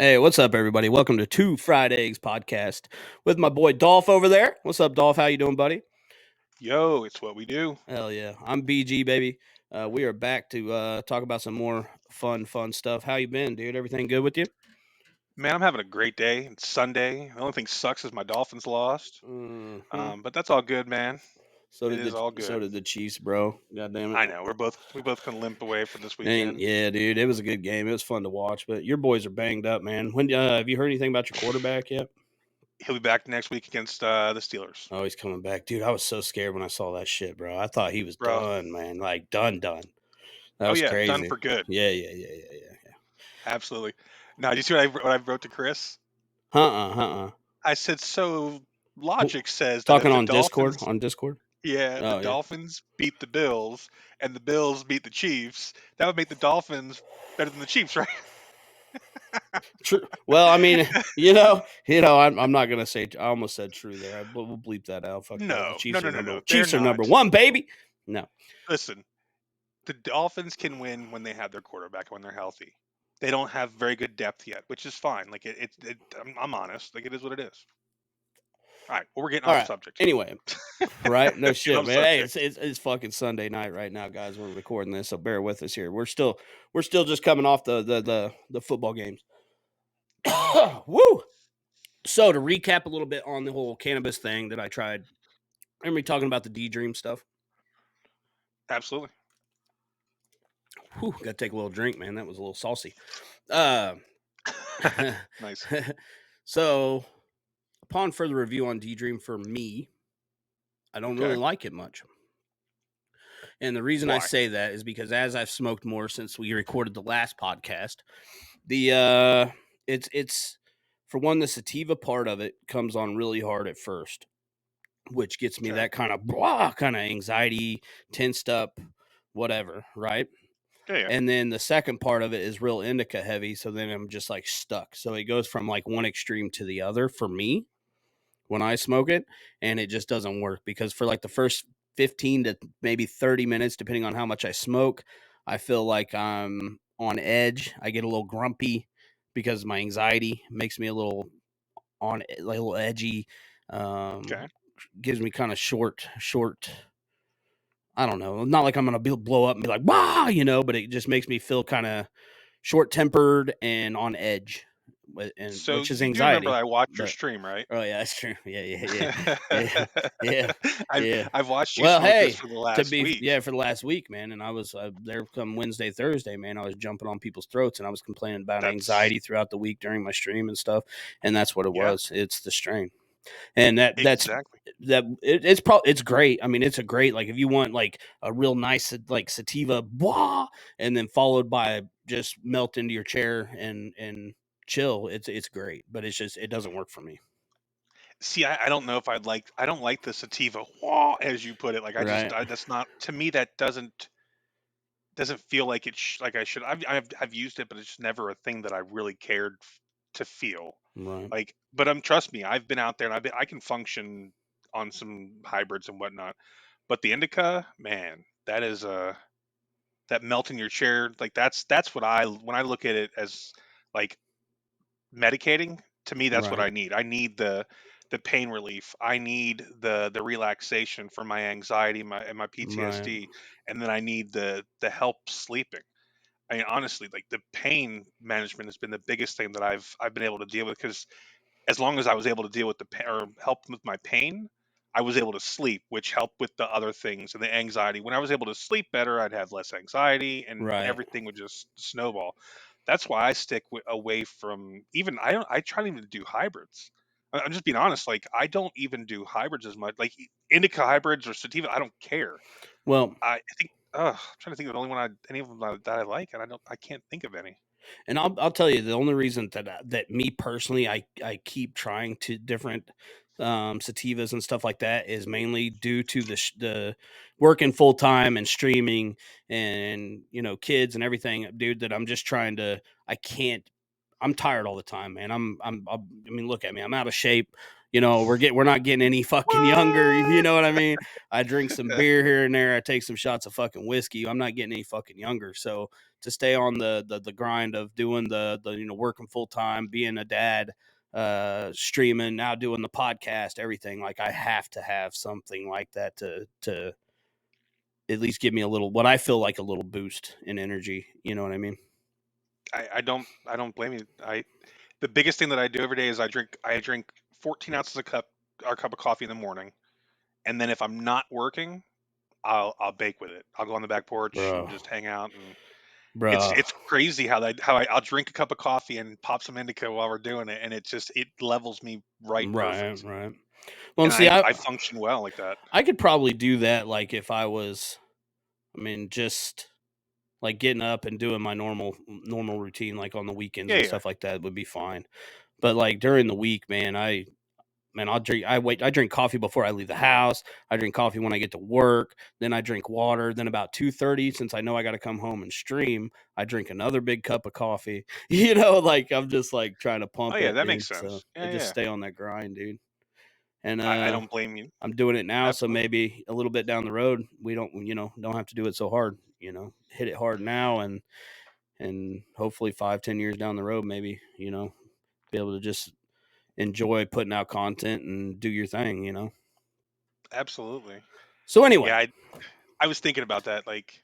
Hey, what's up, everybody? Welcome to Two Fried Eggs podcast with my boy Dolph over there. What's up, Dolph? How you doing, buddy? Yo, it's what we do. Hell yeah, I'm BG, baby. We are back to talk about some more fun stuff. How you been, dude? Everything good with you? Man, I'm having a great day. It's Sunday. The only thing sucks is my Dolphins lost. Hmm. But that's all good, man. So It did is all so good. did the Chiefs, bro. God damn it. I know we both can limp away from this And weekend. yeah, dude, it was a good game. It was fun to watch. But your boys are banged up, man. When have you heard anything about your quarterback yet? He'll be back next week against the Steelers, Oh, he's coming back, dude. I was so scared when I saw that shit, bro. I thought he was bro. done, man. Like done. That Oh was yeah, done crazy. for good. Yeah. Absolutely. Now, do you see what I wrote to Chris? Uh-uh. I said so. Who- Logic says that if Talking the on Discord. Dolphins, On Discord. yeah, if the Oh yeah. Dolphins beat the Bills and the Bills beat the Chiefs, that would make the Dolphins better than the Chiefs, right? True. Well, I mean, I'm not gonna say. I almost said true there. We'll bleep that out. Fuck that. The No, no, Chiefs no, are no, number. no. They're Chiefs are number not. one, baby. No. Listen, the Dolphins can win when they have their quarterback when they're healthy. They don't have very good depth yet, which is fine. Like I'm honest. Like it is what it is. All right, well, we're getting All off right. subject here. Anyway, right? No Getting shit, off man. Hey, subject. it's fucking Sunday night right now, guys. We're recording this, so bear with us here. We're still just coming off the football games. Woo. So to recap a little bit on the whole cannabis thing that I tried. Remember me talking about the D Dream stuff? Absolutely. Whew, gotta take a little drink, man. That was a little saucy. Uh, Nice. so, upon further review on D Dream for me, I don't really Okay. like it much. And the reason I Why? say that is because as I've smoked more since we recorded the last podcast, the it's for one, the sativa part of it comes on really hard at first, which gets me Okay. that kind of blah kind of anxiety, tensed up, whatever, right? Yeah, yeah. And then the second part of it is real indica heavy, so then I'm just like stuck. So it goes from like one extreme to the other for me when I smoke it, and it just doesn't work because for like the first 15 to maybe 30 minutes, depending on how much I smoke, I feel like I'm on edge. I get a little grumpy because my anxiety makes me a little like a little edgy. Okay. Gives me kind of short. I don't know. Not like I'm gonna blow up and be like, "Wow," but it just makes me feel kind of short tempered and on edge, and So which is you do remember anxiety. I watched your But stream, right? oh yeah, that's true. Yeah, yeah, I've yeah. I've watched you Well, smoke this hey, for the to last be week. for the last week, man, and I was there come Wednesday, Thursday, man. I was jumping on people's throats, and I was complaining about That's anxiety throughout the week during my stream and stuff, and that's what it yeah, was. It's the strain, and that's exactly. it's great. I mean, it's a great like if you want like a real nice like sativa, blah, and then followed by just melt into your chair and chill. It's great, but it's just it doesn't work for me. See, I don't know if I don't like the sativa wah, as you put it. Like Right, that's not to me that doesn't feel like like I should. I've used it, but it's just never a thing that I really cared to feel. right, Like, but trust me, I've been out there and I can function on some hybrids and whatnot. But the indica, man, that is that melt in your chair. Like that's what I when I look at it as like medicating, to me that's what right, I need. I need the pain relief. I need the relaxation for my anxiety, my right, PTSD, and then I need the help sleeping. I mean, honestly, like the pain management has been the biggest thing that I've been able to deal with because as long as I was able to deal with the pain or help with my pain, I was able to sleep, which helped with the other things and the anxiety. When I was able to sleep better, I'd have less anxiety, and right. everything would just snowball. That's why I stick away from even I don't I try to even do hybrids. I'm just being honest. Like I don't even do hybrids as much. Like indica hybrids or sativa, I don't care. Well, I think. I'm trying to think of the only one any of them that I like, and I can't think of any. and I'll tell you the only reason that me personally I keep trying to different sativas and stuff like that is mainly due to the working full time and streaming and kids and everything, dude. That I'm just trying to I can't. I'm tired all the time, man. I mean, look at me. I'm out of shape. we're not getting any fucking younger. You What? know what I mean? I drink some beer here and there. I take some shots of fucking whiskey. I'm not getting any fucking younger. So to stay on the grind of doing the working full time, being a dad, streaming, now doing the podcast, everything, like I have to have something like that to at least give me a little, what I feel like a little boost in energy. You know what I mean? I don't blame you. The biggest thing that I do every day is I drink 14 ounces of cup of coffee in the morning, and then if I'm not working, I'll bake with it. I'll go on the back porch and Bro, just hang out, and it's bro. it's crazy I'll drink a cup of coffee and pop some indica while we're doing it, and it levels me right Right, perfect, right. Well, and and see, I function well like that. I could probably do that, like if I was, I mean, just like getting up and doing my normal routine, like on the weekends Yeah, and yeah. stuff like that would be fine. But like during the week, man, I drink coffee before I leave the house. I drink coffee when I get to work. Then I drink water. Then about 2:30, since I know I got to come home and stream, I drink another big cup of coffee. Like I'm just like trying to Oh pump yeah, it, that makes dude. So sense. I Yeah, just yeah. stay on that grind, dude. And I don't blame you. I'm doing it now, so Absolutely. maybe a little bit down the road, we don't have to do it so hard. Hit it hard now, and hopefully 5-10 years down the road, maybe be able to just enjoy putting out content and do your thing. Absolutely. So Yeah, anyway, I was thinking about that. Like,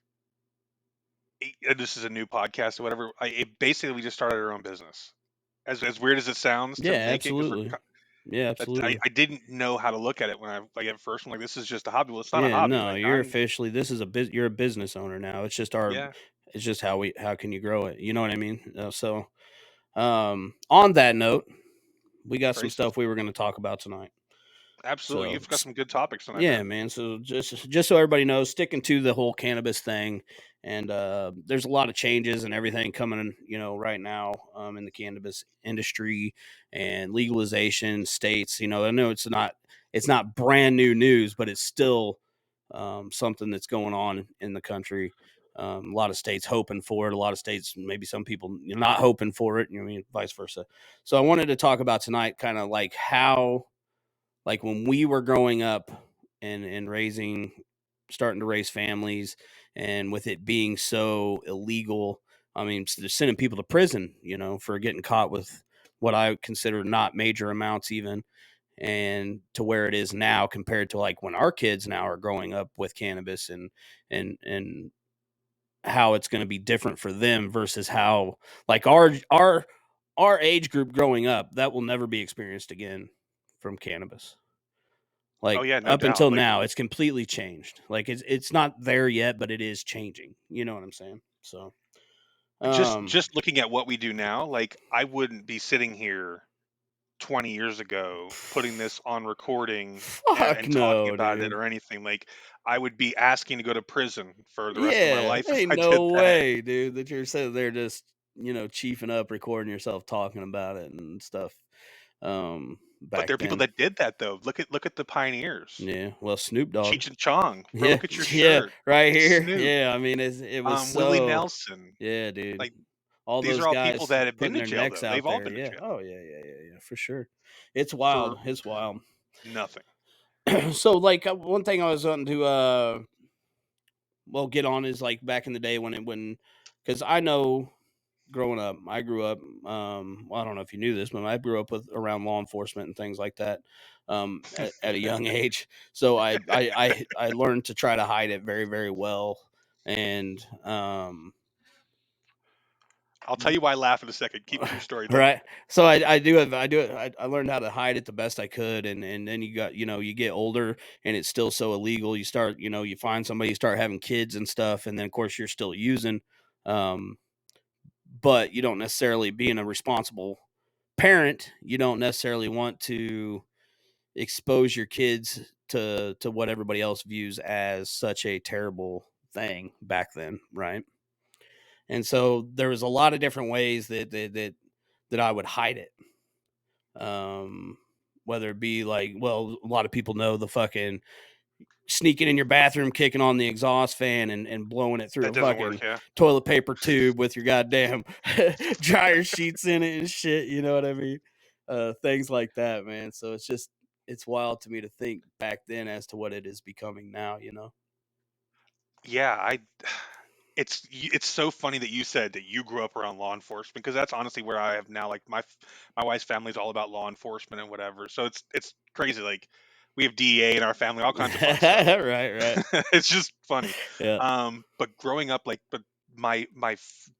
this is a new podcast or whatever. Basically we just started our own business. As weird as it sounds to yeah, make it, because absolutely, yeah, absolutely, I didn't know how to look at it when I like at first. I'm like, this is just a hobby. Well, it's not a yeah. hobby. No, Like you're I'm officially, this is you're a business owner now. Yeah, It's just how can you grow it? You know what I mean? So on that note, we got some praises. stuff we were going to talk about tonight. Absolutely, So you've got some good topics tonight, yeah, man. man. So just so everybody knows, sticking to the whole cannabis thing, and there's a lot of changes and everything coming, right now in the cannabis industry and legalization states. I know it's not brand new news, but it's still something that's going on in the country. A lot of states hoping for it. A lot of states, maybe some people not hoping for it. I mean, vice versa. So I wanted to talk about tonight, kind of like how, like when we were growing up and starting to raise families, and with it being so illegal, I mean, they're sending people to prison, for getting caught with what I consider not major amounts even, and to where it is now compared to like when our kids now are growing up with cannabis, and how it's going to be different for them versus how, like our age group growing up, that will never be experienced again from cannabis. Oh Like yeah, no up doubt. until Like now, it's completely changed. Like it's not there yet, but it is changing. You know what I'm saying? So, um, just looking at what we do now, like I wouldn't be sitting here 20 years ago putting this on recording fuck and talking no, about it dude. or anything. Like I would be asking to go to prison for the rest of my Yeah, life if ain't I did no that. way, dude, that you're sitting there just chiefing up, recording yourself talking about it and stuff. But Back there are people then, that did that though. Look at the pioneers. yeah. Well, Snoop Dogg, Cheech and Chong. Bro, yeah, look at your yeah, shirt. right It's here, Snoop. yeah. I mean, it was Willie so, Nelson. yeah, dude. Like All these those are all people guys that have been putting to their jail necks though. out They've all there. been to Yeah. jail Oh yeah, yeah, yeah, yeah, for sure. It's for wild. It's wild. nothing. So like one thing I was wanting to get on is like back in the day when because I know growing up, I grew up well, I don't know if you knew this, but I grew up with around law enforcement and things like that at a young age. So I learned to try to hide it very, very well. And I'll tell you why I laugh in a second. Keep your story though. right. So I learned how to hide it the best I could, and then you get older and it's still so illegal. You start, you find somebody, you start having kids and stuff, and then of course you're still using, um, but you don't necessarily, being a responsible parent, you don't necessarily want to expose your kids to what everybody else views as such a terrible thing back then, right? And so there was a lot of different ways that I would hide it. Whether it be like, well, a lot of people know the fucking sneaking in your bathroom, kicking on the exhaust fan and blowing it through That a doesn't work, fucking yeah. toilet paper tube with your goddamn dryer sheets in it and shit. You know what I mean? Things like that, man. So it's just it's wild to me to think back then as to what it is becoming now, you know? Yeah, it's so funny that you said that you grew up around law enforcement because that's honestly where I have now. Like my wife's family is all about law enforcement and whatever. So it's crazy. Like we have DEA in our family, all kinds of fun stuff. Right, right. It's just funny. Yeah. But growing up, like, but my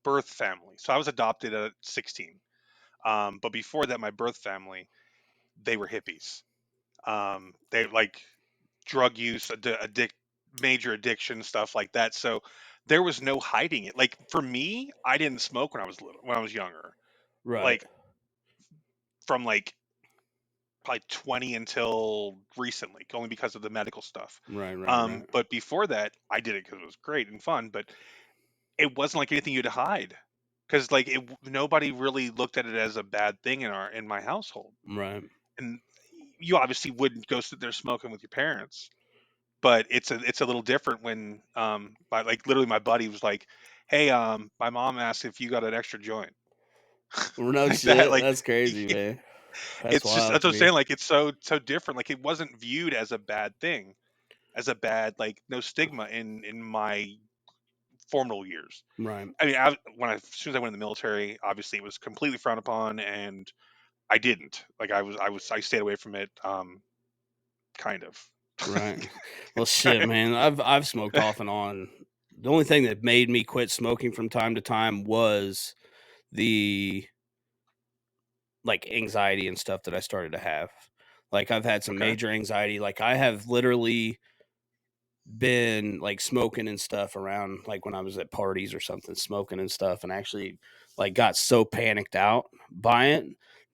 birth family. So I was adopted at 16. But before that, my birth family, they were hippies. They like drug use, major addiction, stuff like that. So there was no hiding it. Like for me, I didn't smoke when I was little, when I was younger. Right. Like from like probably 20 until recently, only because of the medical stuff. Right, right, right. But before that, I did it because it was great and fun. But it wasn't like anything you'd hide, because like nobody really looked at it as a bad thing in my household. Right. And you obviously wouldn't go sit there smoking with your parents, but it's a little different when like literally my buddy was like, hey, my mom asked if you got an extra joint. Well, no Like that, shit. like That's crazy, man. That's it's just, wild that's to what I'm me. saying, like it's so different. Like it wasn't viewed as a bad thing, as a bad, like no stigma in my formative years. Right. I mean, as soon as I went in the military, obviously it was completely frowned upon, and I didn't. Like I stayed away from it, kind of. Right. Well, shit, man. I've smoked off and on. The only thing that made me quit smoking from time to time was the like anxiety and stuff that I started to have. Like I've had some Okay. major anxiety. Like I have literally been like smoking and stuff around like when I was at parties or something, smoking and stuff, and actually like got so panicked out by it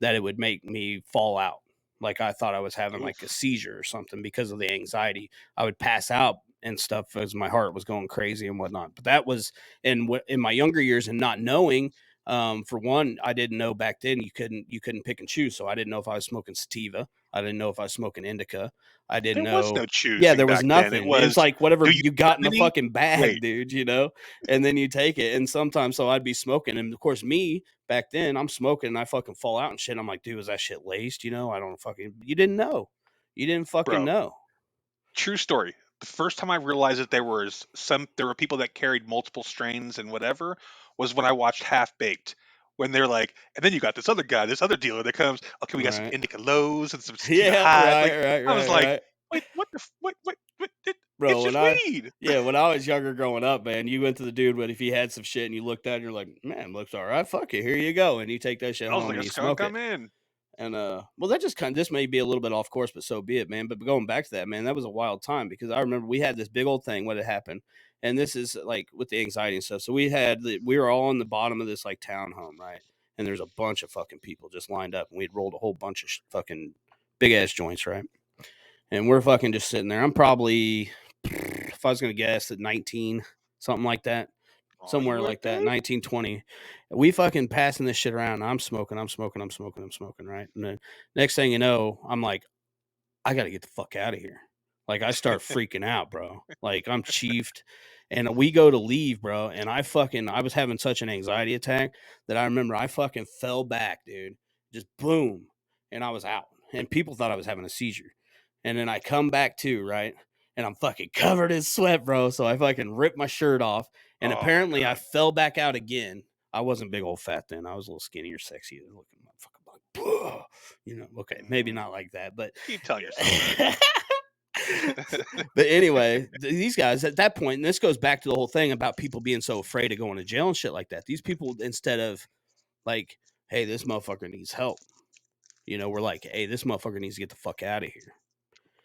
that it would make me fall out. Like I thought I was having like a Oof. seizure or something because of the anxiety. I would pass out and stuff as my heart was going crazy and whatnot. But that was in my younger years and not knowing. For one, I didn't know back then you couldn't pick and choose. So I didn't know if I was smoking sativa. I didn't know if I was smoking indica. I didn't There was know. no Yeah, choosing there was back then. It nothing. It's was, like whatever do you you have got in the any? fucking bag, Great, dude, and then you take it. And sometimes, so I'd be smoking. And of course, me back then, I'm smoking and I fucking fall out and shit. I'm like, dude, was that shit laced? I don't fucking, you didn't know. You didn't fucking bro. know. True story. The first time I realized that there were people that carried multiple strains and whatever was when I watched Half Baked. When they're like, and then you got this other guy, this other dealer that comes. Okay, we got some Right. indica lows and some sativa Yeah, highs. Like right, right, I was right, like, right. wait, what the it's Bro, just weed. when I was younger growing up, man, you went to the dude, but if he had some shit and you looked at it, and you're like, man, looks all right. Fuck it. Here you go. And you take that shit I was home like, and a you skunk, smoke it. come in. And well, that just kind of this may be a little bit off course, but so be it, man. But going back to that, man, that was a wild time because I remember we had this big old thing. What had happened, and this is like with the anxiety and stuff. So we were all in the bottom of this like townhome, right? And there's a bunch of fucking people just lined up, and we'd rolled a whole bunch of fucking big ass joints, right? And we're fucking just sitting there. I'm probably, if I was gonna guess, at 19, something like that, Oh, you somewhere were, like that, dude. 19, 20. We fucking passing this shit around. I'm smoking, I'm smoking, I'm smoking, I'm smoking, right? And then next thing you know, I'm like, I got to get the fuck out of here. Like I start freaking out, bro. Like I'm chiefed and we go to leave, bro. And I was having such an anxiety attack that I remember I fucking fell back, dude. Just boom. And I was out. And people thought I was having a seizure. And then I come back to, right? And I'm fucking covered in sweat, bro. So I fucking ripped my shirt off. And Oh my apparently I god. fell back out again. I wasn't big old fat then. I was a little skinnier, sexier looking motherfucker. Like, okay, maybe Mm, not like that, but keep telling yourself that. but anyway, these guys at that point, and this goes back to the whole thing about people being so afraid of going to jail and shit like that. These people, instead of like, hey, this motherfucker needs help, we're like, hey, this motherfucker needs to get the fuck out of here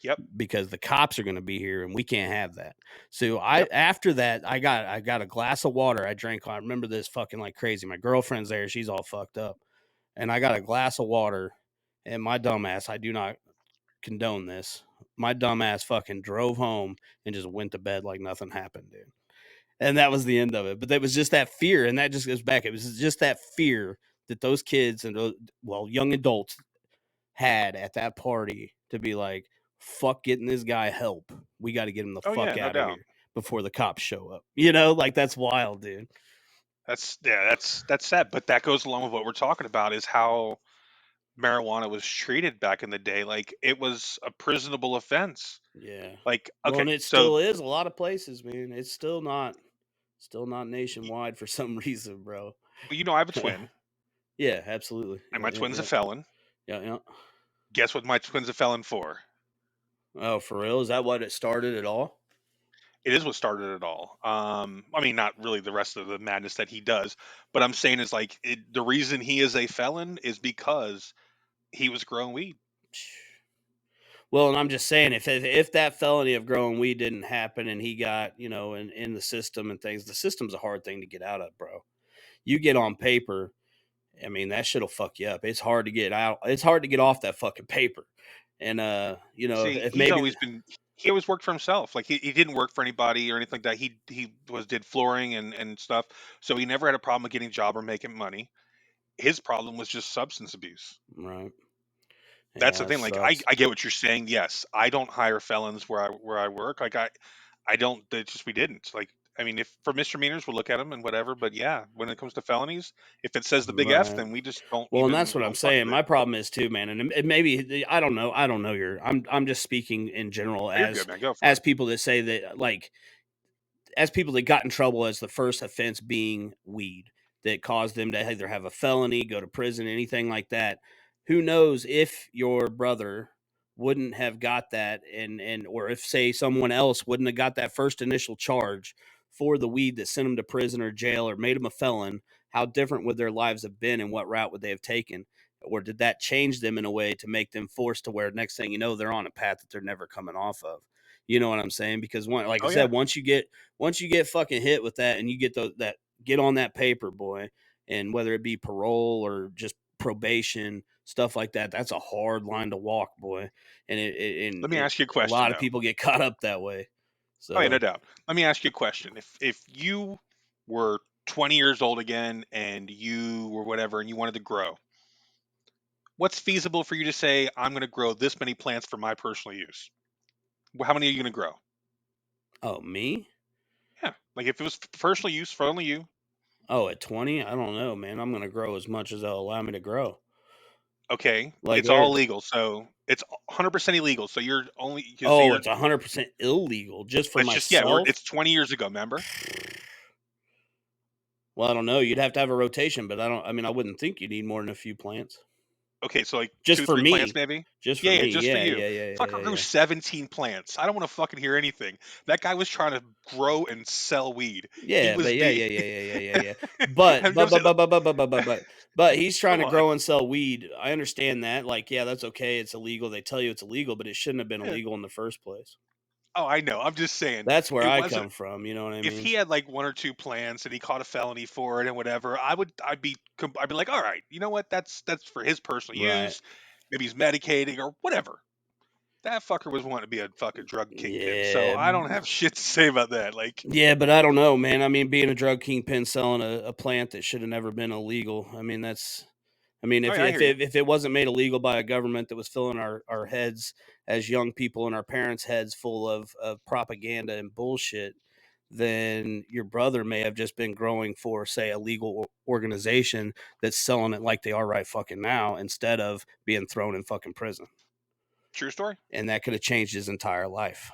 Yep. because the cops are going to be here and we can't have that. So I Yep. after that, I got a glass of water. I drank. I remember this fucking like crazy. My girlfriend's there. She's all fucked up, and I got a glass of water. And my dumbass, I do not condone this. My dumbass fucking drove home and just went to bed like nothing happened, dude. And that was the end of it. But that was just that fear, and that just goes back. It was just that fear that those kids and young adults had at that party to be like, "Fuck, getting this guy help. We got to get him the Oh yeah, fuck no out of doubt. here before the cops show up." Like that's wild, dude. That's sad, but that goes along with what we're talking about is how marijuana was treated back in the day. Like, it was a prisonable offense. Yeah. Like, Well, okay, and it so still is a lot of places, man. It's still not y nationwide for some reason, bro. well, I have a twin, Yeah, absolutely. and Yeah, my yeah, twin's a yeah. felon. Yeah, yeah. Guess what my twin's a felon for? Oh, for real? Is that what it started at all? It is what started it all. I mean, not really the rest of the madness that he does, but I'm saying is like the reason he is a felon is because he was growing weed. Well, and I'm just saying, if that felony of growing weed didn't happen and he got, in the system and things, the system's a hard thing to get out of, bro. You get on paper, I mean, that shit'll fuck you up. It's hard to get out. It's hard to get off that fucking paper. And See, if maybe he always worked for himself. Like he didn't work for anybody or anything like that. He was did flooring and stuff. So he never had a problem with getting a job or making money. His problem was just substance abuse. right. That's the Yeah, it thing. Like sucks. I get what you're saying. Yes, I don't hire felons where I work. Like I don't. It's just we didn't. Like I mean, if for misdemeanors we'll look at them and whatever. But yeah, when it comes to felonies, if it says the big F, Right. then we just don't Well, and that's even what we I'm don't fuck saying. with it. My problem is too, man, and maybe I don't know. I don't know your. I'm just speaking in general Oh, you're good, man. Go for it. as people that say that as people that got in trouble as the first offense being weed that caused them to either have a felony, go to prison, anything like that. Who knows if your brother wouldn't have got that and or if say someone else wouldn't have got that first initial charge for the weed that sent them to prison or jail or made them a felon, how different would their lives have been and what route would they have taken? Or did that change them in a way to make them forced to where next thing you know, they're on a path that they're never coming off of? You know what I'm saying? Because one, like I Oh yeah. said, once you get fucking hit with that and you get that get on that paper, boy, and whether it be parole or just probation, stuff like that, that's a hard line to walk, boy. And Let me ask you a a question lot of though. people get caught up that way. Oh yeah, no So, doubt. Let me ask you a question. If you were 20 years old again and you were whatever and you wanted to grow, what's feasible for you to say? I'm going to grow this many plants for my personal use. How many are you going to grow? oh, me? Yeah, like if it was personal use for only you. Oh, at 20? I don't know, man. I'm going to grow as much as they'll allow me to grow. Okay, Like it's all there legal, so it's 100% illegal. So you're only so Oh, you're it's 100% illegal just for let's just yeah, myself. it's 20 years ago. Remember? Well, I don't know. You'd have to have a rotation, but I mean, I wouldn't think you need more than a few plants. Okay, so like Just two, for three plants me. maybe. Just for Yeah, yeah, me. just for Yeah, you. yeah, yeah, yeah, Fucker yeah, grew yeah. 17 plants. I don't want to fucking hear anything. That guy was trying to grow and sell weed. He Yeah, was but yeah, being. yeah, yeah, yeah, yeah, yeah, yeah. Have you ever seen? But he's trying Come to on. grow and sell weed. I understand that. Like, yeah, that's okay. It's illegal. They tell you it's illegal, but it shouldn't have been Yeah. illegal in the first place. Oh, I know. I'm just saying That's where it I wasn't. come from. You know what I If mean? he had like one or two plants and he caught a felony for it and whatever, I'd be like, all right, you know what? That's for his personal Right. use. Maybe he's medicating or whatever. That fucker was wanting to be a fucking drug kingpin. So Yeah. I don't have shit to say about that. Like, Yeah, but I don't know, man. I mean, being a drug kingpin selling a plant that should have never been illegal. I mean, I mean, oh yeah, I hear you. if it wasn't made illegal by a government that was filling our heads as young people and our parents' heads full of propaganda and bullshit, then your brother may have just been growing for, say, a legal organization that's selling it like they are right fucking now, instead of being thrown in fucking prison. True story. And that could have changed his entire life.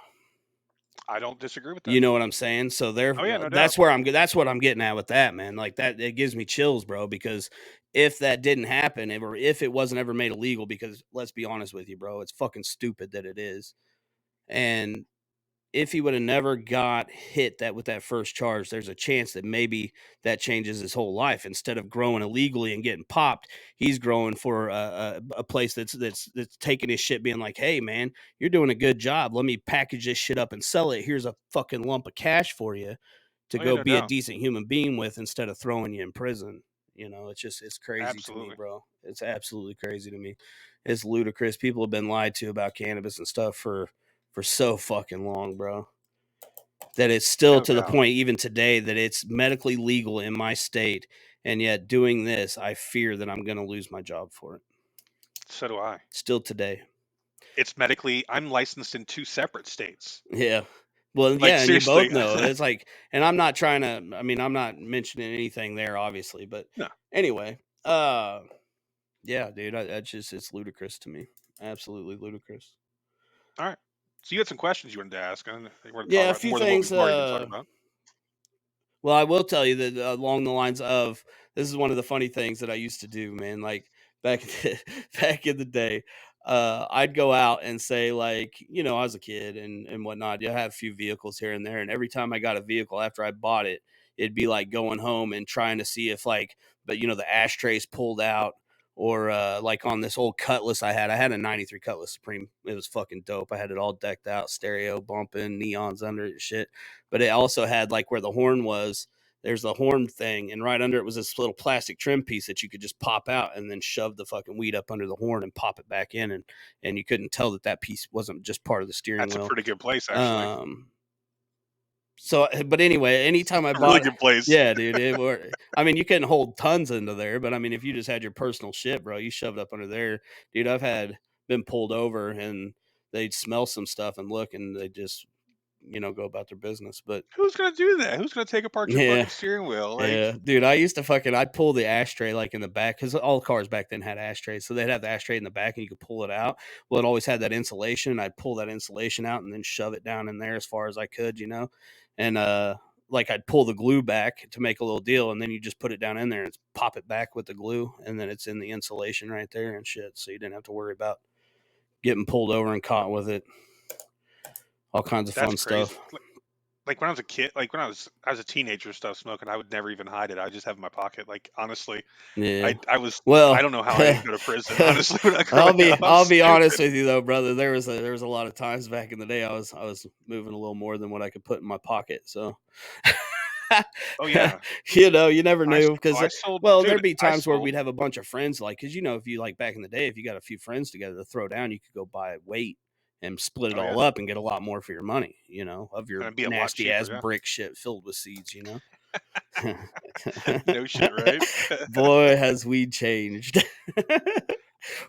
I don't disagree with that. You know what I'm saying? So Oh yeah, no doubt. that's what I'm getting at with that, man. Like that it gives me chills, bro, because if that didn't happen, or if it wasn't ever made illegal, because let's be honest with you, bro, it's fucking stupid that it is. And if he would have never got hit that with that first charge, there's a chance that maybe that changes his whole life. Instead of growing illegally and getting popped, he's growing for a place that's taking his shit, being like, "Hey, man, you're doing a good job. Let me package this shit up and sell it. Here's a fucking lump of cash for you to Oh yeah, go no be a doubt. decent human being with, instead of throwing you in prison." You know, it's crazy to me, Absolutely. bro. It's absolutely crazy to me. It's ludicrous. People have been lied to about cannabis and stuff for so fucking long, bro. That it's still No to the doubt. point even today that it's medically legal in my state, and yet doing this, I fear that I'm going to lose my job for it. So do I. Still today. It's medically. I'm licensed in two separate states. Yeah. Well, Like yeah, and you both seriously. know. It's like, and I'm not trying to, I mean, I'm not mentioning anything there, obviously, but No. anyway, Yeah, dude, that's just it's ludicrous to me. Absolutely ludicrous. All right. So you had some questions you wanted to ask, and you want to talk Yeah, a about few more than what things. we've already been talking about. Well, I will tell you that along the lines of this is one of the funny things that I used to do, man. Like back back in the day, I'd go out and say, like, I was a kid and whatnot. You have a few vehicles here and there, and every time I got a vehicle after I bought it, it'd be like going home and trying to see if like, but the ashtrays pulled out. Or like on this old Cutlass I had a '93 Cutlass Supreme. It was fucking dope. I had it all decked out, stereo bumping, neons under it, shit, but it also had like where the horn was. There's the horn thing, and right under it was this little plastic trim piece that you could just pop out and then shove the fucking weed up under the horn and pop it back in, and you couldn't tell that that piece wasn't just part of the steering That's a wheel. pretty good place, actually. Um, but anyway, anytime I A really bought, good place. yeah, dude, I mean, you couldn't hold tons into there, but I mean, if you just had your personal shit, bro, you shoved up under there, dude. I've had been pulled over and they'd smell some stuff and look, and they just go about their business, but Who's gonna do that? Who's gonna take apart your yeah. fucking steering wheel? Like, Yeah, dude, I used to I'd pull the ashtray like in the back because all cars back then had ashtrays. So they'd have the ashtray in the back and you could pull it out. Well, it always had that insulation. I'd pull that insulation out and then shove it down in there as far as I could. And like I'd pull the glue back to make a little deal, and then you just put it down in there and pop it back with the glue, and then it's in the insulation right there and shit. So you didn't have to worry about getting pulled over and caught with it. All kinds of that's fun crazy. stuff. Like when I was a kid, like when I was a teenager, stuff smoking, I would never even hide it. I would just have it in my pocket. Like honestly, Yeah. I Well, don't know how I didn't go to prison. Honestly, when I growing up, I'm I'll be honest stupid. with you though, brother. There was a lot of times back in the day I was moving a little more than what I could put in my pocket. So Oh yeah, you never knew because I sold, well, dude. there'd be I times where sold. we'd have a bunch of friends, like because if you like back in the day, if you got a few friends together to throw down, you could go buy weight and split it Oh all yeah, up and get a lot more for your money, of and your it'd be a lot nasty cheaper. ass Yeah, brick shit filled with seeds. no shit, right? Boy, has weed changed.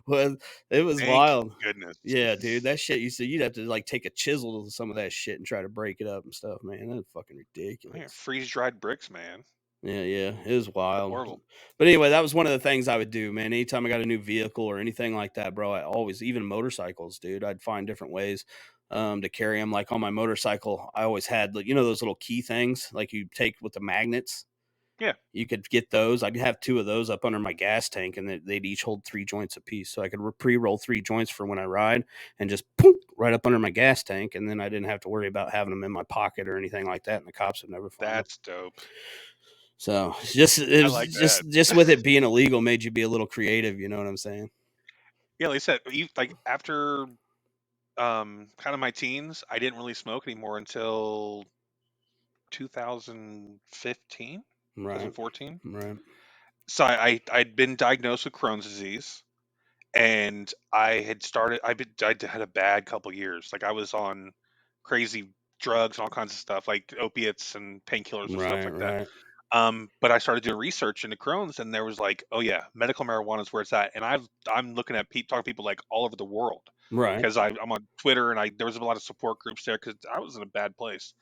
Well, it was Thank wild. goodness. Yeah, dude, that shit you'd have to like take a chisel to some of that shit and try to break it up and stuff, man. That's fucking Yeah, ridiculous. freeze dried bricks, man. Yeah, yeah, it was wild. Horrible. But anyway, that was one of the things I would do, man. Anytime I got a new vehicle or anything like that, bro, I always, even motorcycles, dude, I'd find different ways to carry them. Like on my motorcycle, I always had, like, those little key things like you take with the magnets. Yeah, You could get those. I'd have two of those up under my gas tank, and they'd each hold 3 joints apiece. So I could pre-roll 3 joints for when I ride, and just poof, right up under my gas tank, and then I didn't have to worry about having them in my pocket or anything like that. And the cops would never find them. that's dope. So it I was like that. just with it being illegal made you be a little creative. You know what I'm saying? Yeah, like I said, like after kind of my teens, I didn't really smoke anymore until 2015, Right, 2014. right, So I'd been diagnosed with Crohn's disease, and I had a bad couple years. Like I was on crazy drugs and all kinds of stuff, like opiates and painkillers and stuff right, like that. right, But I started doing research into Crohn's, and there was like, oh yeah, medical marijuana is where it's at. And I'm looking at talking to people like all over the world right. because I'm on Twitter, and I there was a lot of support groups there because I was in a bad place.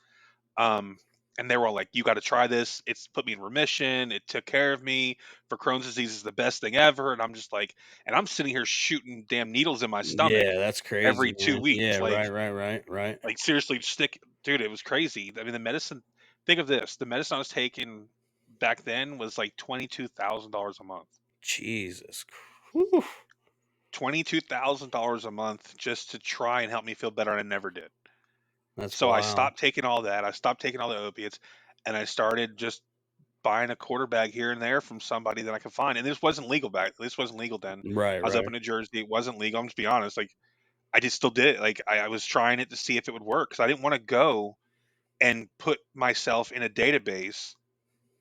Um, and they were all like, "You got to try this. It's put me in remission. It took care of me. For Crohn's disease is the best thing ever." And I'm just like, and I'm sitting here shooting damn needles in my stomach Yeah, that's every crazy, two man. Yeah, weeks, right, right, right, right. like seriously, stick, dude. It was crazy. I mean, the medicine. Think of this: the medicine I was taking back then was like $22,000 a month. Jesus, Whew. $22,000 a month just to try and help me feel better, and I never did. That's So I wild. stopped taking all that. I stopped taking all the opiates, and I started just buying a quarter bag here and there from somebody that I could find. And this wasn't legal back. This wasn't legal then. Right, I was up right, in New Jersey. It wasn't legal. I'm just be honest. Like I just still did it. Like I was trying it to see if it would work because I didn't want to go and put myself in a database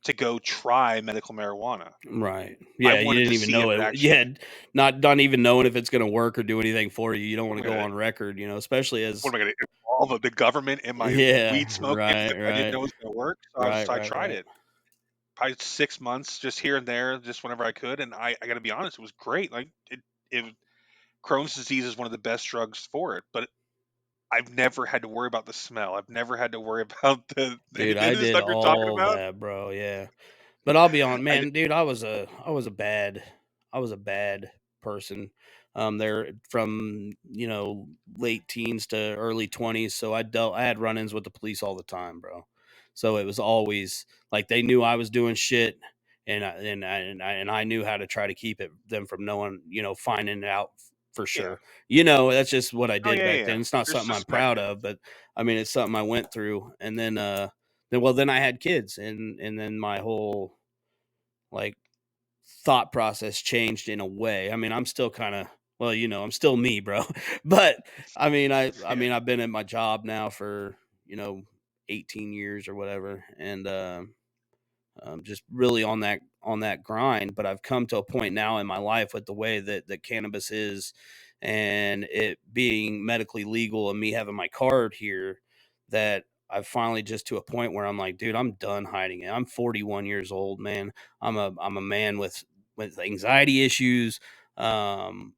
to go try medical marijuana. right. I Yeah, you wanted didn't to even see if know it it. Yeah, actually. not even knowing if it's gonna work or do anything for you. You don't What want am to I go gonna? on record, especially What as am I going to involve the government in my yeah, weed smoking right, if I didn't right, know it was going to work? right, So I right, tried right. it. Probably 6 months, just here and there, just whenever I could. And I got to be honest, it was great. Like it Crohn's disease is one of the best drugs for it, but I've never had to worry about the smell. I've never had to worry about any Dude, of I the did stuff you're talking all about. that, bro. Yeah. But I'll be on, I man, dude. I was a bad. was a bad person. There from late teens to early 20s. So I had run-ins with the police all the time, bro. So it was always like they knew I was doing shit, and I knew how to try to keep them from knowing, finding it out for Yeah. sure. That's just what I Oh did yeah, back yeah, then. yeah. It's not There's something I'm suspect, proud yeah. of, but I mean, it's something I went through. And then I had kids, and then my whole like thought process changed in a way. I mean, I'm still kind of well, I'm still me, bro. But Yeah. I've been at my job now for, you know, 18 years or whatever, and just really on that grind. But I've come to a point now in my life with the way that cannabis is, and it being medically legal, and me having my card here, that I've finally just to a point where I'm like, dude, I'm done hiding it. I'm 41 years old, man. I'm a man with anxiety issues, um,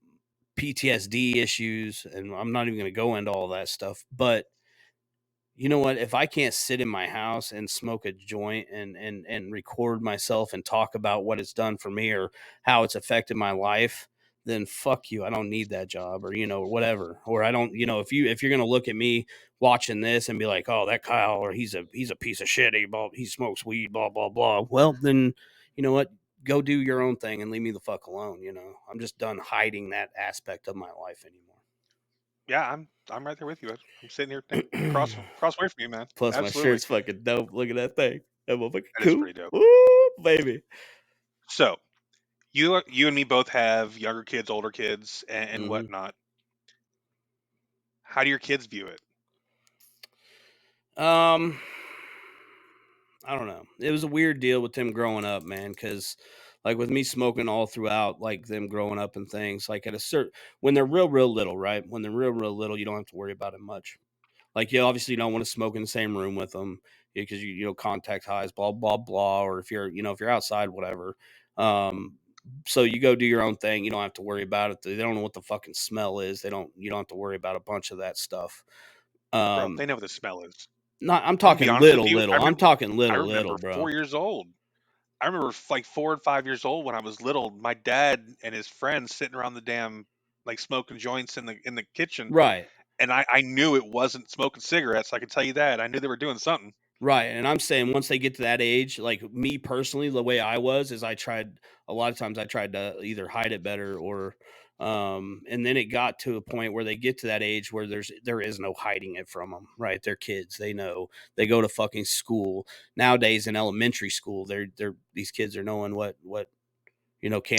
PTSD issues, and I'm not even going to go into all that stuff, but you know what? If I can't sit in my house and smoke a joint and record myself and talk about what it's done for me or how it's affected my life, then fuck you. I don't need that job, or whatever. Or I don't, if you're gonna look at me watching this and be like, oh, that Kyle, or he's a piece of shit. He smokes weed, blah blah blah. Well, then you know what? Go do your own thing and leave me the fuck alone. I'm just done hiding that aspect of my life Yeah, I'm right there with you. I'm sitting here across away from you, man. Plus, my Absolutely. shirt's fucking dope. Look at that thing. That motherfucker That is cool. pretty dope. Woo, baby. So you and me both have younger kids, older kids, and Mhm. whatnot. How do your kids view it? Um, I don't know. It was a weird deal with them growing up, man, because like with me smoking all throughout, like them growing up and things, like at a certain when they're real little, right? When they're real little, you don't have to worry about it much. Like you obviously don't want to smoke in the same room with them because contact highs, blah blah blah. Or if you're outside, whatever. Um, so you go do your own thing. You don't have to worry about it. They don't know what the fucking smell is. You don't have to worry about a bunch of that stuff. Bro, Um, they know what the smell is. not I'm I'm gonna be talking honest with little you. little. I'm talking I little, remember bro. 4 years old. I remember like 4 and 5 years old when I was little. My dad and his friends sitting around the damn like smoking joints in the kitchen, Right. and I knew it wasn't smoking cigarettes. I can tell you that. I knew they were doing something. Right, and I'm saying once they get to that age, like me personally, the way I was is I tried a lot of times I tried to either hide it better or and then it got to a point where they get to that age where there is no hiding it from them, right? They're kids, they know. They go to fucking school. Nowadays in elementary school, they're these kids are knowing what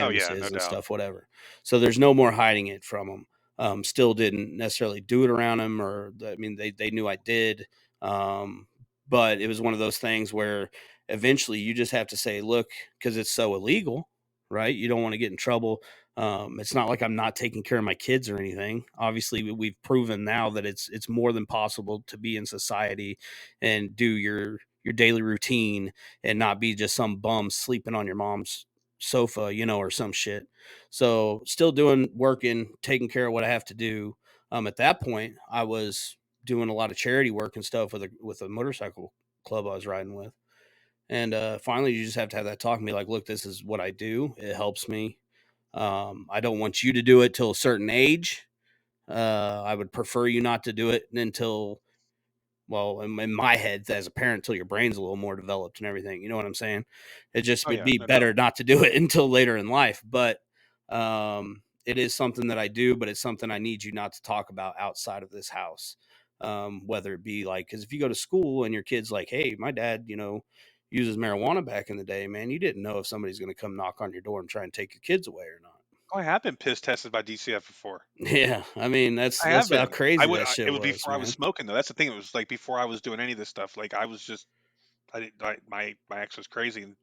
Oh cannabis yeah, no is and doubt. stuff, whatever. So there's no more hiding it from them. Still didn't necessarily do it around them, or I mean, they knew I did. Um, but it was one of those things where eventually you just have to say, look, because it's so illegal, right? You don't want to get in trouble. It's not like I'm not taking care of my kids or anything. Obviously, we've proven now that it's more than possible to be in society and do your daily routine and not be just some bum sleeping on your mom's sofa, or some shit. So still working, taking care of what I have to do. At that point, I was doing a lot of charity work and stuff with a motorcycle club I was riding with. And finally, you just have to have that talk and be like, look, this is what I do. It helps me. I don't want you to do it till a certain age. I would prefer you not to do it until well, in my head as a parent, till your brain's a little more developed and everything. You know what I'm saying? It just Oh would yeah, be no doubt. better not to do it until later in life. But it is something that I do, but it's something I need you not to talk about outside of this house. Whether it be like, because if you go to school and your kid's like, hey, my dad, uses marijuana back in the day, man, you didn't know if somebody's going to come knock on your door and try and take your kids away or not. Oh, I have been piss tested by DCF before. Yeah, I mean I have that's how been. crazy that shit It was was, before I was man. smoking though. That's the thing. It was like before I was doing any of this stuff. Like I was just I, didn't- I my ex was crazy and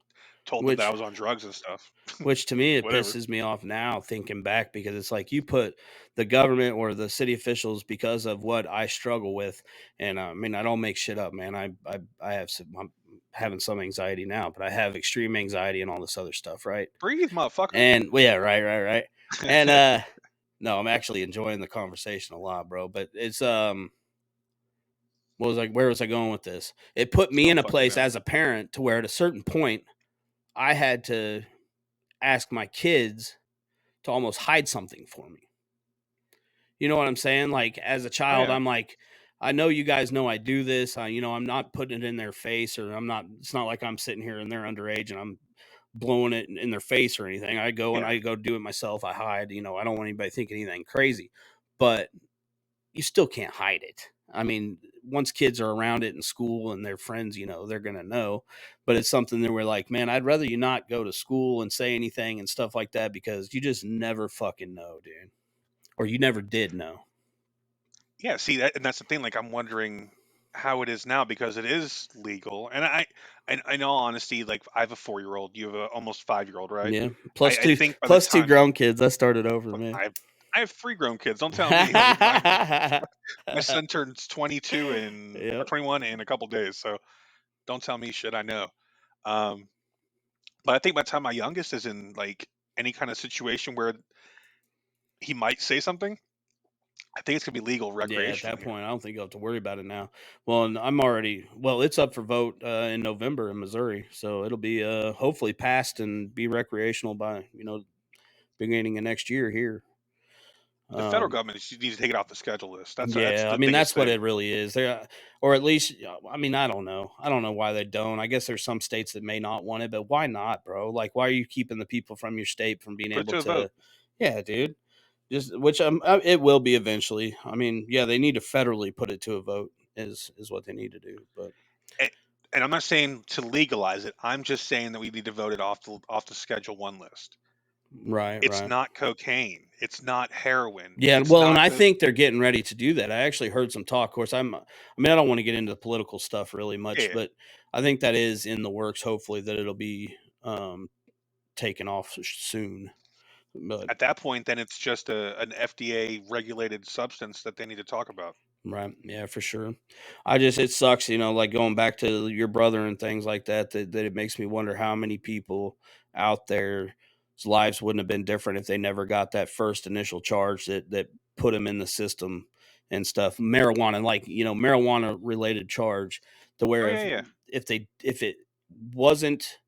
told them that I Which was on drugs and stuff. Which to me, it Whatever. pisses me off now thinking back because it's like you put the government or the city officials because of what I struggle with. And I mean, I don't make shit up, man. I have I'm having some anxiety now, but I have extreme anxiety and all this other stuff, right? Breathe, motherfucker. And well, yeah, right. And no, I'm actually enjoying the conversation a lot, bro. But it's what was like, where was I going with this? It put me in Don't a fucking place know. as a parent to where at a certain point I had to ask my kids to almost hide something for me. You know what I'm saying? Like as a Oh child, yeah. I'm like, I know you guys know I do this. I'm not putting it in their face, or I'm not. It's not like I'm sitting here and they're underage and I'm blowing it in their face or anything. Yeah. I go do it myself. I hide. I don't want anybody thinking anything crazy, but you still can't hide it. I mean, once kids are around it in school and their friends, they're gonna know. But it's something that we're like, man, I'd rather you not go to school and say anything and stuff like that because you just never fucking know, dude, or you never did know. Yeah, see that, and that's the thing. Like, I'm wondering how it is now because it is legal. And in all honesty, like, I have a 4-year-old. You have a almost 5-year-old, right? Yeah, I think by the plus two time grown kids. I started over, man. I have, I have 3 grown kids. Don't tell me. Like, my son turns 22 in or Yep. 21 in a couple days. So don't tell me shit I know. Um, but I think by the time my youngest is in like any kind of situation where he might say something, I think it's gonna be legal Yeah, at recreationally that here. point, I don't think you'll have to worry about it now. Well, and it's up for vote in November in Missouri, so it'll be hopefully passed and be recreational by beginning of next year here. The federal Um, government needs to take it off the schedule list. That's yeah, I the mean biggest that's what thing. it really is. There, or at least, I mean, I don't know. I don't know why they don't. I guess there's some states that may not want it, but why not, bro? Like, why are you keeping the people from your state from being Put it able to a vote. to? Yeah, dude. Just which it will be eventually. I mean, yeah, they need to federally put it to a vote is what they need to do. But And, and I'm not saying to legalize it. I'm just saying that we need to vote it off the Schedule One list. right, It's right. not cocaine. It's not heroin. Yeah, It's well, and not I the think they're getting ready to do that. I actually heard some talk. Of course, I mean, I don't want to get into the political stuff really much, yeah. but I think that is in the works. Hopefully, that it'll be taken off soon. But At that point, then it's just an FDA regulated substance that they need to talk about. right. Yeah, for sure. It sucks, like going back to your brother and things like that, that it makes me wonder how many people out there's lives wouldn't have been different if they never got that first initial charge that put them in the system and stuff. Marijuana, like, marijuana related charge to Oh where yeah, yeah. if it wasn't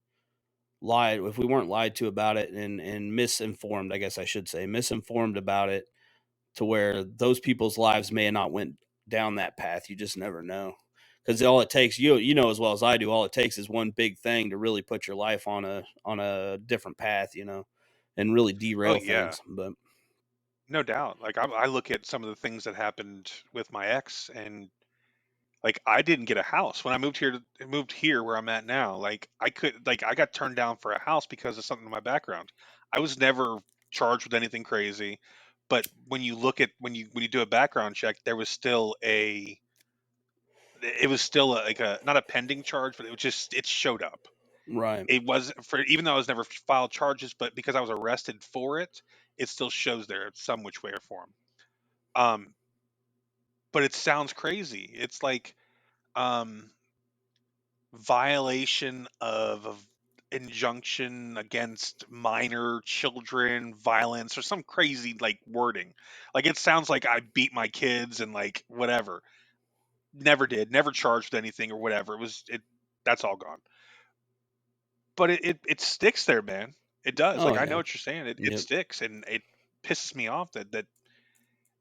lied, if we weren't lied to about it and misinformed, I guess I should say, misinformed about it to where those people's lives may have not went down that path. You just never know. Because all it takes, you know as well as I do, all it takes is one big thing to really put your life on a different path, and really Oh derail yeah. things. But No doubt. Like I look at some of the things that happened with my ex, and like I didn't get a house when I moved here where I'm at now. Like I got turned down for a house because of something in my background. I was never charged with anything crazy, but when you look at when you do a background check, there was still a it was still like a not a pending charge, but it showed up. right, It was for even though I was never filed charges, but because I was arrested for it, it still shows there some which way or form. Um, but it sounds crazy. It's like um violation of injunction against minor children violence or some crazy like wording. Like it sounds like I beat my kids and like whatever. Never did, never charged with anything or whatever. It that's all gone. But it sticks there, man. It does. oh Like I know yeah, what you're saying. It yep, sticks and it pisses me off that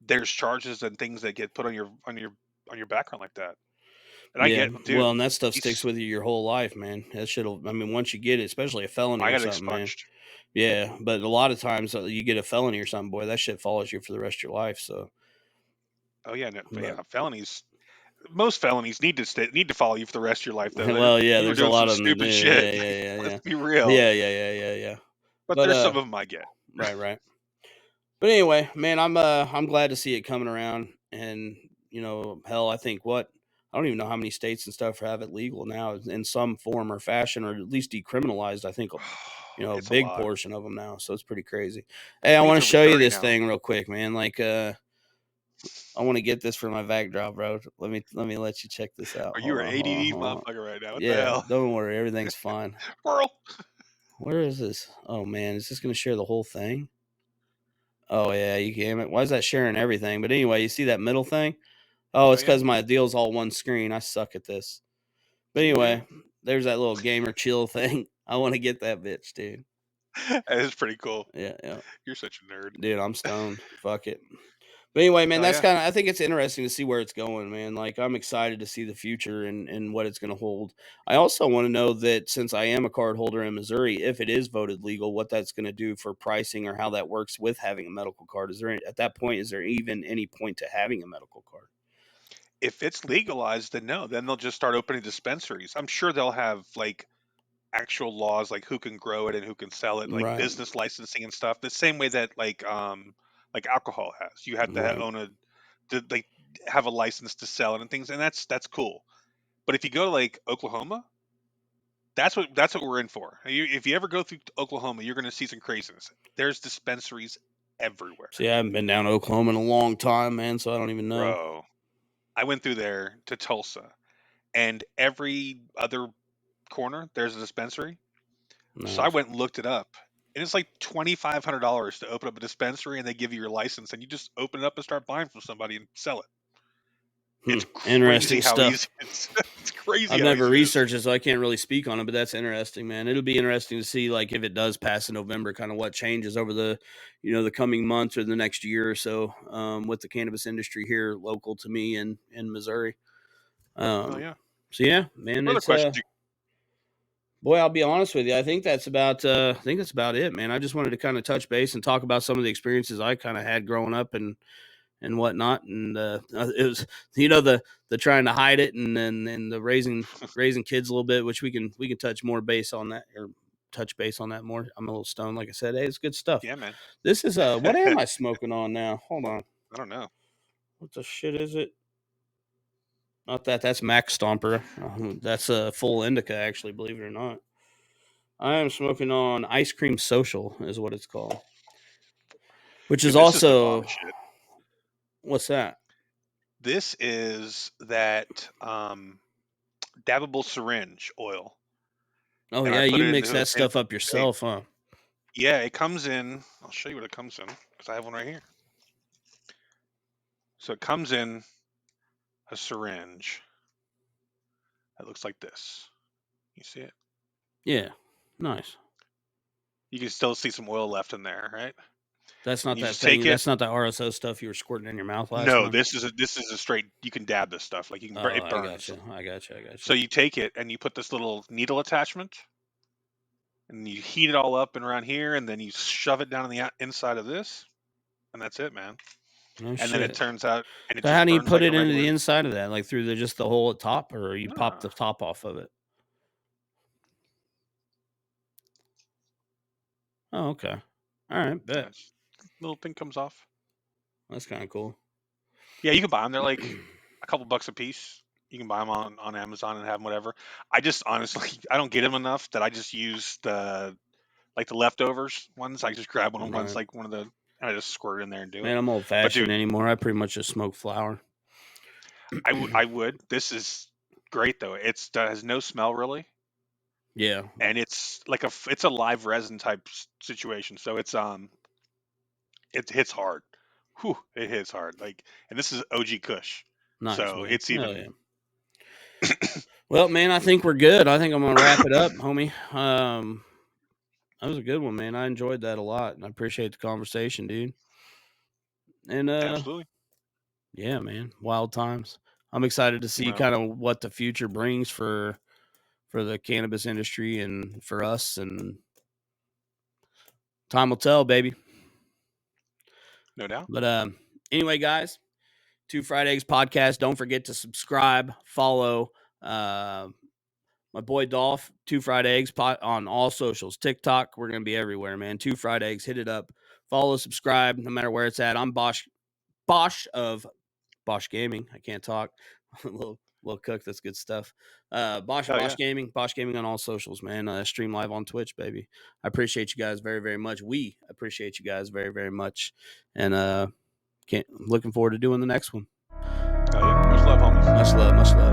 there's charges and things that get put on your background like that. And I yeah. get, dude, Well, and that stuff sticks he's with you your whole life, man. That shit'll. I mean, once you get it, especially a felony I or got it something, man. expunged. Yeah, but a lot of times you get a felony or something, boy, that shit follows you for the rest of your life. So, Oh yeah, no, but but yeah, felonies. Most felonies need to follow you for the rest of your life, though. well, yeah, You were there's a doing lot some of them that do. stupid shit. Yeah, yeah, yeah, Let's yeah, be real. yeah, yeah, yeah, yeah, yeah. But But there's some of them I get. right, right. But anyway, man, I'm glad to see it coming around, and hell, I think I don't even know how many states and stuff have it legal now in some form or fashion, or at least decriminalized. I think a It's a big lot. portion of them now, so it's pretty crazy. Hey, I I think want it's to over show you 30 this now. thing real quick, man. Like, I want to get this for my vac drop, bro. Let me let you check this out. Are you Hold an on, hold on, ADD hold on. motherfucker right now? What the Yeah, hell, don't worry, everything's fine. squirrel? Where is this? Oh man, is this gonna share the whole thing? Oh yeah, you damn it. Why is that sharing everything? But anyway, you see that middle thing? Oh, Oh it's yeah, because my deal's all one screen. I suck at this. But you do. anyway, there's that little gamer chill thing. I want to get that bitch, dude. That is pretty cool. Yeah, yeah. You're such a nerd. Dude, I'm stoned. Fuck it. But anyway, man, Oh that's yeah. kind of I think it's interesting to see where it's going, man. Like I'm excited to see the future and what it's going to hold. I also want to know that since I am a card holder in Missouri, if it is voted legal, what that's going to do for pricing or how that works with having a medical card. Is there at that point is there even any point to having a medical card? If it's legalized, then no. Then they'll just start opening dispensaries. I'm sure they'll have like actual laws like who can grow it and who can sell it, like Right. business licensing and stuff. The same way that like alcohol has. You have to Right. own a to like have a license to sell it and things, and that's cool. But if you go to like Oklahoma, that's what we're in for. If you ever go through Oklahoma, you're going to see some craziness. There's dispensaries everywhere, See, I haven't been down to Oklahoma in a long time, man, so I don't even know. bro. I went through there to Tulsa, and every other corner there's a dispensary. So I Nice. went and looked it up, and it's like $2,500 to open up a dispensary, and they give you your license, and you just open it up and start buying from somebody and sell it. It's crazy Interesting how stuff. easy it's crazy I've how never easy it is. researched it, so I can't really speak on it, but that's interesting, man. It'll be interesting to see, like, if it does pass in November, kind of what changes over the coming months or the next year or so, with the cannabis industry here local to me in Missouri. Oh Um, yeah. so yeah, man, What other it's questions? boy, I'll be honest with you. I think that's about it, man. I just wanted to kind of touch base and talk about some of the experiences I kind of had growing up and whatnot. And it was the trying to hide it and the raising kids a little bit, which we can touch base on that more. I'm a little stoned, like I said. Hey, it's good stuff. Yeah, man. This is what am I smoking on now? Hold on, I don't know. what the shit is it? Not that. That's Mac Stomper. That's a full indica, actually. Believe it or not, I am smoking on Ice Cream Social, is what it's called. Which is Dude, this is the bomb also shit. what's that? This is that dabbable syringe oil, Oh and I yeah, put you it mix into that stuff up yourself, huh? yeah, it comes in. I'll show you what it comes in because I have one right here. So it comes in a syringe that looks like this. You see it? Yeah, nice. You can still see some oil left in there, right? That's And not you that just take thing. it. That's not that RSO stuff you were squirting in your mouth last No, time. this is a straight. You can dab this stuff. Like Oh, it I burns. gotcha. I gotcha. I So gotcha. you take it and you put this little needle attachment, and you heat it all up and around here, and then you shove it down on the inside of this, and that's it, man. No And then it shit. turns out, and it So how just do you burns put like a it into the regular. inside of that? Like through just the hole at top, or you pop the Ah, top off of it? Oh, okay. All right, bet. yes. Little thing comes off. That's kind of cool. Yeah, you can buy them. They're like a couple bucks a piece. You can buy them on Amazon and have them whatever. I just honestly I don't get them enough that I just use the like the leftovers ones. I just grab one of ones Right. like one of the and I just squirt it in there and do it. Man, I'm old But fashioned dude, anymore. I pretty much just smoke flower. I would. This is great though. It's has no smell really, Yeah, and it's like it's a live resin type situation. So it hits hard. Whew, it hits hard. Like, and this is OG Kush, nice, so man. it's Hell yeah. even. Well, man, I think we're good. I think I'm gonna wrap it up, homie. That was a good one, man. I enjoyed that a lot, and I appreciate the conversation, dude. And Absolutely. yeah, man, wild times. I'm excited to see Well, kind of what the future brings for the cannabis industry and for us, and time will tell, baby. no doubt. But anyway, guys, Two Fried Eggs podcast. Don't forget to subscribe, follow. Uh, my boy Dolph, Two Fried Eggs on all socials, TikTok. We're gonna be everywhere, man. Two Fried Eggs, hit it up. Follow, subscribe, no matter where it's at. I'm Bosch of Bosch Gaming. I can't talk. little cook. That's good stuff. Bosch Hell Bosch yeah. Gaming, Bosch Gaming on all socials, man. Stream live on Twitch, baby. I appreciate you guys very, very much. We appreciate you guys very, very much, and can't looking forward to doing the next one. Hell yeah. Much love, homies. Much love, much love.